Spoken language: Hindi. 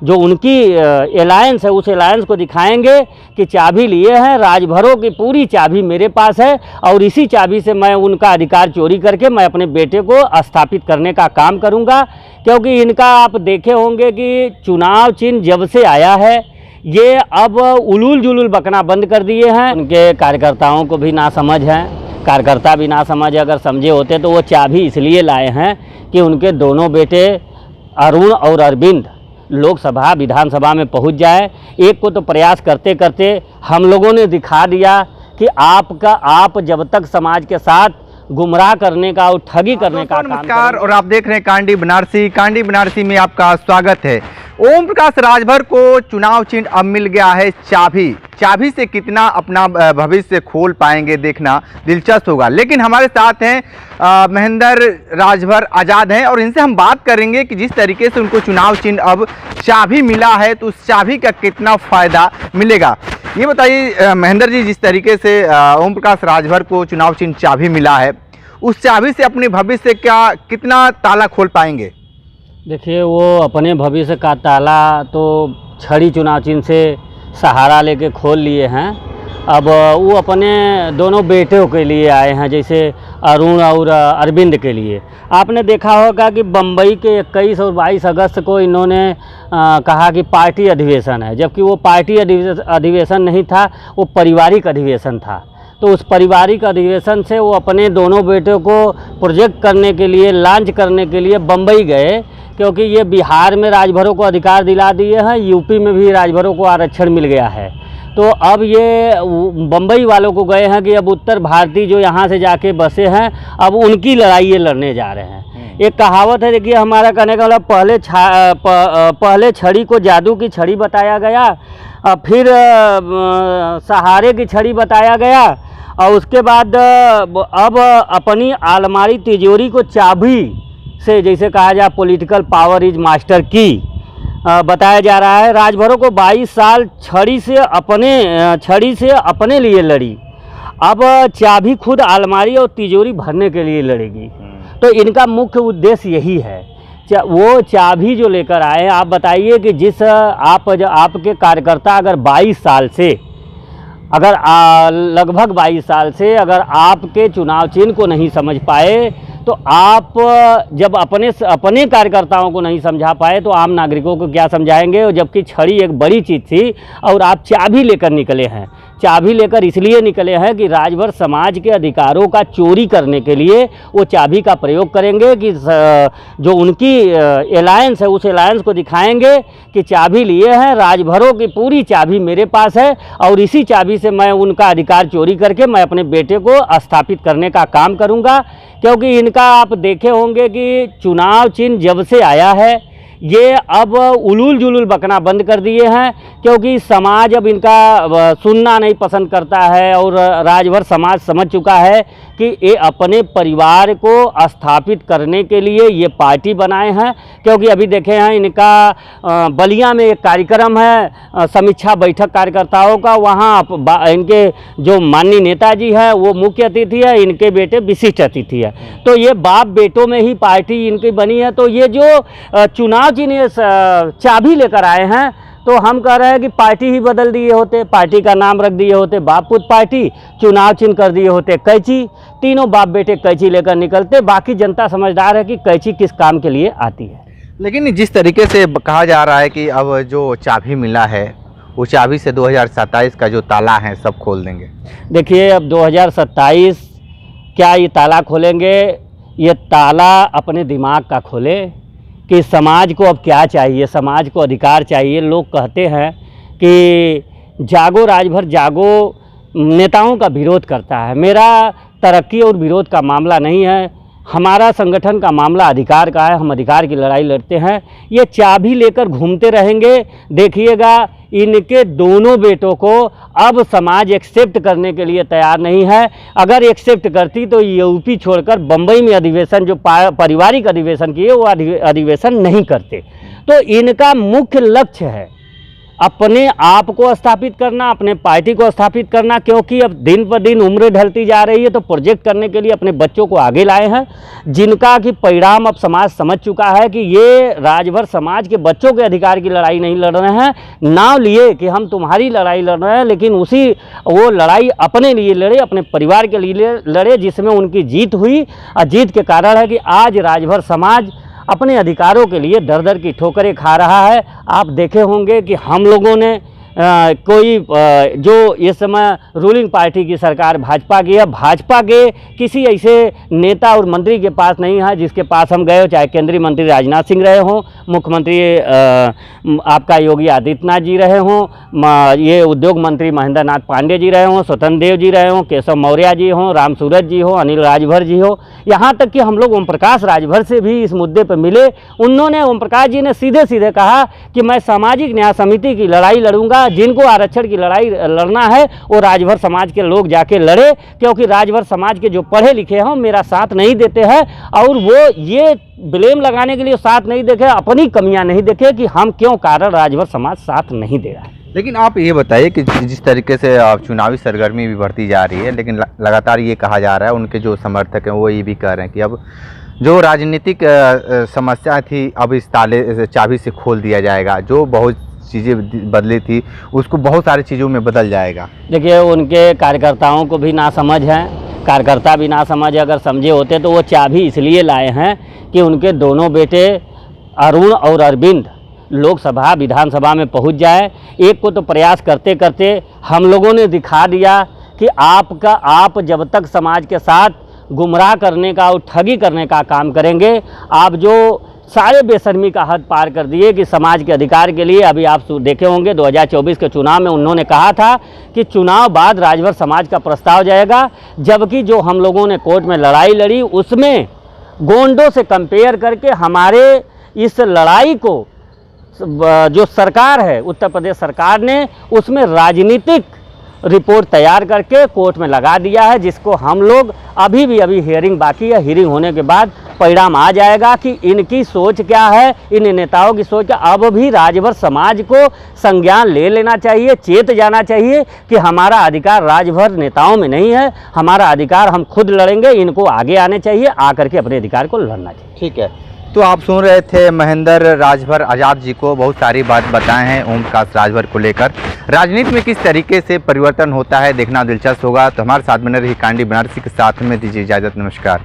जो उनकी एलायंस है उस एलायंस को दिखाएंगे कि चाबी लिए हैं, राजभरों की पूरी चाबी मेरे पास है और इसी चाबी से मैं उनका अधिकार चोरी करके मैं अपने बेटे को स्थापित करने का काम करूंगा। क्योंकि इनका आप देखे होंगे कि चुनाव चिन्ह जब से आया है ये अब उलूल जुलूल बकना बंद कर दिए हैं। उनके कार्यकर्ताओं को भी ना समझ है, कार्यकर्ता भी ना समझ, अगर समझे होते तो वो चाबी इसलिए लाए हैं कि उनके दोनों बेटे अरुण और अरविंद लोकसभा विधानसभा में पहुंच जाए। एक को तो प्रयास करते करते हम लोगों ने दिखा दिया कि आप जब तक समाज के साथ गुमराह करने का और ठगी करने का काम नमस्कार, और आप देख रहे हैं कांडी बनारसी। कांडी बनारसी में आपका स्वागत है। ओम प्रकाश राजभर को चुनाव चिन्ह अब मिल गया है चाबी। चाबी से कितना अपना भविष्य खोल पाएंगे देखना दिलचस्प होगा। लेकिन हमारे साथ हैं महेंद्र राजभर आज़ाद हैं और इनसे हम बात करेंगे कि जिस तरीके से उनको चुनाव चिन्ह अब चाबी मिला है तो उस चाबी का कितना फ़ायदा मिलेगा। ये बताइए महेंद्र जी, जिस तरीके से ओम प्रकाश राजभर को चुनाव चिन्ह चाबी मिला है, उस चाबी से अपने भविष्य का कितना ताला खोल पाएंगे? देखिए, वो अपने भविष्य का ताला तो छड़ी चुनाव चिन्ह से सहारा लेके खोल लिए हैं। अब वो अपने दोनों बेटों के लिए आए हैं, जैसे अरुण और अरविंद के लिए। आपने देखा होगा कि बम्बई के 21 और 22 अगस्त को इन्होंने कहा कि पार्टी अधिवेशन है, जबकि वो पार्टी अधिवेशन नहीं था, वो पारिवारिक अधिवेशन था। तो उस पारिवारिक अधिवेशन से वो अपने दोनों बेटों को प्रोजेक्ट करने के लिए, लॉन्च करने के लिए बम्बई गए, क्योंकि ये बिहार में राजभरों को अधिकार दिला दिए हैं, यूपी में भी राजभरों को आरक्षण मिल गया है। तो अब ये बम्बई वालों को गए हैं कि अब उत्तर भारतीय जो यहाँ से जाके बसे हैं, अब उनकी लड़ाई ये लड़ने जा रहे हैं। एक कहावत है, देखिए, हमारा कहने का मतलब पहले छड़ी को जादू की छड़ी बताया गया, फिर सहारे की छड़ी बताया गया, और उसके बाद अब अपनी अलमारी तिजोरी को चाबी से, जैसे कहा जाए पॉलिटिकल पावर इज मास्टर की, बताया जा रहा है। राजभरों को 22 साल छड़ी से अपने लिए लड़ी, अब चाबी खुद अलमारी और तिजोरी भरने के लिए लड़ेगी। तो इनका मुख्य उद्देश्य यही है। वो चाबी जो लेकर आए, आप बताइए कि जिस आपके कार्यकर्ता अगर 22 साल से, अगर लगभग 22 साल से अगर आपके चुनाव चिन्ह को नहीं समझ पाए, तो आप जब अपने कार्यकर्ताओं को नहीं समझा पाए तो आम नागरिकों को क्या समझाएंगे। और जबकि छड़ी एक बड़ी चीज़ थी और आप चाबी लेकर निकले हैं। चाबी लेकर इसलिए निकले हैं कि राजभर समाज के अधिकारों का चोरी करने के लिए वो चाबी का प्रयोग करेंगे, कि जो उनकी एलायंस है उस एलायंस को दिखाएंगे कि चाबी लिए हैं, राजभरों की पूरी चाबी मेरे पास है और इसी चाबी से मैं उनका अधिकार चोरी करके मैं अपने बेटे को स्थापित करने का काम करूंगा। क्योंकि इनका आप देखे होंगे कि चुनाव चिन्ह जब से आया है ये अब उलूल जुलूल बकना बंद कर दिए हैं, क्योंकि समाज अब इनका सुनना नहीं पसंद करता है और राजभर समाज समझ चुका है कि ये अपने परिवार को स्थापित करने के लिए ये पार्टी बनाए हैं। क्योंकि अभी देखे हैं इनका बलिया में एक कार्यक्रम है समीक्षा बैठक कार्यकर्ताओं का, वहाँ इनके जो माननीय नेताजी हैं वो मुख्य अतिथि है, इनके बेटे विशिष्ट अतिथि है। तो ये बाप बेटों में ही पार्टी इनकी बनी है। तो ये जो चुनाव चिन्ह चाबी लेकर आए हैं, तो हम कह रहे हैं कि पार्टी ही बदल दिए होते, पार्टी का नाम रख दिए होते बाप पुत पार्टी, चुनाव चिन्ह कर दिए होते कैंची, तीनों बाप बेटे कैंची लेकर निकलते। बाकी जनता समझदार है कि कैंची किस काम के लिए आती है। लेकिन जिस तरीके से कहा जा रहा है कि अब जो चाबी मिला है वो चाबी से 2027 का जो ताला है सब खोल देंगे। देखिए, अब 2027 क्या ये ताला खोलेंगे, ये ताला अपने दिमाग का खोले कि समाज को अब क्या चाहिए, समाज को अधिकार चाहिए। लोग कहते हैं कि जागो राजभर जागो नेताओं का विरोध करता है। मेरा तरक्की और विरोध का मामला नहीं है, हमारा संगठन का मामला अधिकार का है, हम अधिकार की लड़ाई लड़ते हैं। ये चाबी लेकर घूमते रहेंगे, देखिएगा इनके दोनों बेटों को अब समाज एक्सेप्ट करने के लिए तैयार नहीं है। अगर एक्सेप्ट करती तो यूपी छोड़कर बम्बई में अधिवेशन जो पारिवारिक अधिवेशन किए वो अधिवेशन नहीं करते। तो इनका मुख्य लक्ष्य है अपने आप को स्थापित करना, अपने पार्टी को स्थापित करना, क्योंकि अब दिन पर दिन उम्र ढलती जा रही है, तो प्रोजेक्ट करने के लिए अपने बच्चों को आगे लाए हैं, जिनका कि परिणाम अब समाज समझ चुका है कि ये राजभर समाज के बच्चों के अधिकार की लड़ाई नहीं लड़ रहे हैं। नाम लिए कि हम तुम्हारी लड़ाई लड़ रहे हैं, लेकिन वो लड़ाई अपने लिए लड़े, अपने परिवार के लिए लड़े, जिसमें उनकी जीत हुई। और जीत के कारण है कि आज राजभर समाज अपने अधिकारों के लिए दर दर की ठोकरें खा रहा है। आप देखे होंगे कि हम लोगों ने जो इस समय रूलिंग पार्टी की सरकार भाजपा की है, भाजपा के किसी ऐसे नेता और मंत्री के पास नहीं है जिसके पास हम गए हो, चाहे केंद्रीय मंत्री राजनाथ सिंह रहे हों, मुख्यमंत्री आपका योगी आदित्यनाथ जी रहे हों, ये उद्योग मंत्री महेंद्र नाथ पांडे जी रहे हों, स्वतंत्र देव जी रहे हों, केशव मौर्य जी हों, राम सूरत जी हों, अनिल राजभर जी हो, यहाँ तक कि हम लोग ओम प्रकाश राजभर से भी इस मुद्दे पर मिले। उन्होंने, ओम प्रकाश जी ने सीधे सीधे कहा कि मैं सामाजिक न्याय समिति की लड़ाई लड़ूंगा, जिनको आरक्षण की लड़ाई लड़ना है वो राजभर समाज के लोग जाके लड़े, क्योंकि राजभर समाज के जो पढ़े लिखे हैं मेरा साथ नहीं देते हैं। और वो ये ब्लेम लगाने के लिए साथ नहीं देखे, अपनी कमियां नहीं देखे कि हम क्यों कारण राजभर समाज साथ नहीं दे रहा है। लेकिन आप ये बताइए कि जिस तरीके से चुनावी सरगर्मी भी बढ़ती जा रही है, लेकिन लगातार ये कहा जा रहा है, उनके जो समर्थक हैं वो ये भी कह रहे हैं कि अब जो राजनीतिक समस्या थी अब इस ताले चाबी से खोल दिया जाएगा, जो बहुत चीज़ें बदली थी उसको बहुत सारी चीज़ों में बदल जाएगा। देखिए, उनके कार्यकर्ताओं को भी ना समझ है, कार्यकर्ता भी ना समझ है। अगर समझे होते तो वो चाबी इसलिए लाए हैं कि उनके दोनों बेटे अरुण और अरविंद लोकसभा विधानसभा में पहुंच जाए। एक को तो प्रयास करते करते हम लोगों ने दिखा दिया कि आप जब तक समाज के साथ गुमराह करने का और ठगी करने का काम करेंगे, आप जो सारे बेशर्मी का हद पार कर दिए कि समाज के अधिकार के लिए। अभी आप देखे होंगे 2024 के चुनाव में उन्होंने कहा था कि चुनाव बाद राजभर समाज का प्रस्ताव जाएगा, जबकि जो हम लोगों ने कोर्ट में लड़ाई लड़ी उसमें गोंडों से कंपेयर करके हमारे इस लड़ाई को जो सरकार है, उत्तर प्रदेश सरकार ने उसमें राजनीतिक रिपोर्ट तैयार करके कोर्ट में लगा दिया है, जिसको हम लोग अभी हियरिंग बाकी है। हियरिंग होने के बाद परिणाम आ जाएगा कि इनकी सोच क्या है, इन नेताओं की सोच क्या। अब भी राजभर समाज को संज्ञान ले लेना चाहिए, चेत जाना चाहिए कि हमारा अधिकार राजभर नेताओं में नहीं है, हमारा अधिकार हम खुद लड़ेंगे। इनको आगे आने चाहिए, आकर के अपने अधिकार को लड़ना चाहिए। ठीक है, तो आप सुन रहे थे महेंद्र राजभर आज़ाद जी को, बहुत सारी बात बताए हैं ओम प्रकाश राजभर को लेकर। राजनीति में किस तरीके से परिवर्तन होता है देखना दिलचस्प होगा। तो हमारे साथ बने रही कांडी बनारसी के साथ में दीजिए इजाज़त। नमस्कार।